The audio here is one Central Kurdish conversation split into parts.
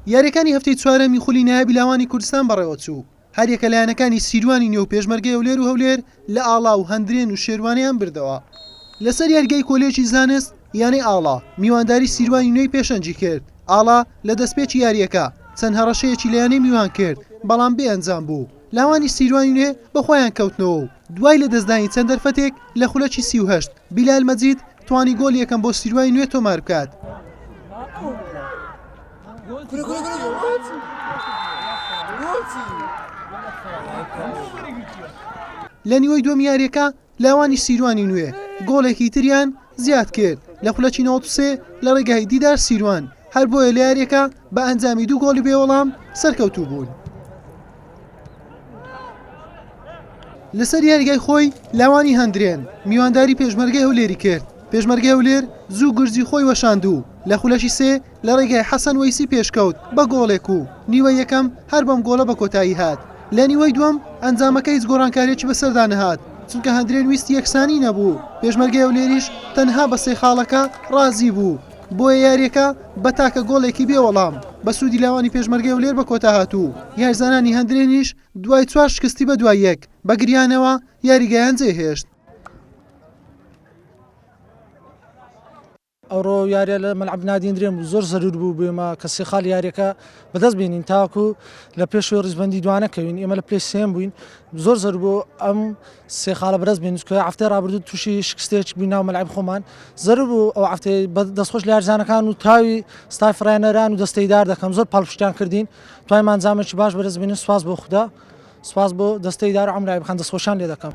یاریەکانی هەفتەی چوارەمی خولی نایابی لاوانی کوردستان بەڕێوە چوو. هەر یەکە لایەنەکانی سیروانی نێو پێشمەرگەی هەولێر و هەولێر لە ئاڵا و هەندرێن و شێروانەیان بردەوە. لەسەر یاریگای کۆلێجی زانست یانەی ئاڵا میوانداری سیروانی نوێی پێشەنجی کرد. ئاڵا لە دەستپێکی یاریەکە چەند هەڕەشەیەکی لە یانەی میوان کرد بەڵام بێ ئەنجام بوو. لاوانی سیروانی نوێ بەخۆیان کەوتنەوە و دوای لە دەستدانی چەند دەرفەتێک لە خولەکی 38 بیلال مەجید توانی گۆل یەکەم بۆ سیروانی نوێ تۆمار بکات. لە نیوەی دووەم یاریەکە لاوانی سیروانی نوێ گۆڵێکی تریان زیاد کرد لە خولەکی 93 لە ڕێگای دیدار سیروان، هەر بۆیە لە یاریەکە بە ئەنجامی 2 گۆڵی بێوەڵام سەرکەوتوو بوون. لەسەر یاریگای خۆی لاوانی هەندرێن میوانداری پێشمەرگەی هەولێری کرد. پێشمەرگەی هەولێر زوو گرجی خۆی وەشاندوو لە خولەکی 3 لە ڕێگای حەسەن وەیسی پێشکەوت بە گۆڵێک و نیوە یەکەم هەر بەم گۆڵە بە کۆتایی هات. لە نیوەی دووەم ئەنجامەکە هیچ گۆڕانکاریەکی بەسەردا نەهات چونکە هەندرێن ویستی یەکسانی نەبوو. پێشمەرگەی هەولێریش تەنها بە 3 خاڵەکە ڕازی بوو، بۆیە یاریەکە بە تاکە گۆڵێکی بێوەڵام بە سوودی لاوانی پێشمەرگەی هەولێر بە کۆتا هاتوو. یاریزانانی هەندرێنیش دوای 4 شکستی بە دوای 1 بە گریانەوە یاریگایان جێهێشت. ئەوڕۆ یاریە لە مەلعب نادیندرێن بوو، زۆر زەرور بوو بێمە کە 3 خاڵ یاریەکە بەدەست بێنین تاکو لە پێشەوەی ڕیزبەندی دوانەکەوین. ئێمە لە پلەی سێم بووین، زۆر زەرور بوو ئەم 3 خاڵە بەدەست بێنین کە هەفتەی ڕابردوو تووشی شکستێک بووین ناو مەلعب خۆمان. زەرور بوو ئەو هەفتەی دەستخۆش لە یاریزانەکان و تاوی ستای فڕێنەران و دەستەی دار دەکەم، زۆر پاڵپشتیان کردین، توانمان ئەنجامێکی باش بەدەست بێنین. سوپاس بۆ خوددا، سوپاس بۆ دەستەی دار و عەمرای بخەن، دەستخۆشیان لێ دەکەم.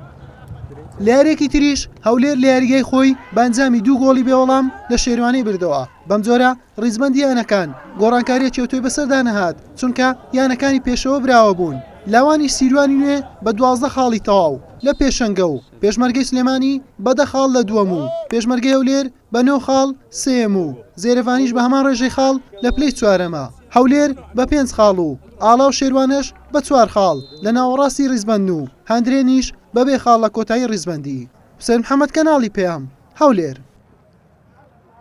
لە یاریەکی تریش هەولێر لە یاریگای خۆی بەنجامی 2 گۆڵی بێوەڵام لە شێروانی بردەوە. بەم جۆرە ڕیزبەندی یانەکان گۆڕانکاریەکی ئۆتۆی بەسەردا نەهات چونکە یانەکانی پێشەوە براوە بوون. لاوانی سیروانی نوێ بە 12 خاڵی تەواو لە پێشەنگە و پێشمەرگەی سلێمانی بە 10 خاڵ لە دووەم و پێشمەرگەی هەولێر بە 9 خاڵ سێم و زێرەفانیش بە هەمان ڕێژەی خاڵ لە پلەی چوارەمە. هەولێر بە 5 خاڵ و ئاڵا و شێروانەش بە 4 خاڵ لە ناوەڕاستی ڕیزبەند و هەندرێنیش بە 2 خاڵ لە کۆتایی ڕیزبەندی. حوسێن محەممەد کەناڵی پێام هەولێر.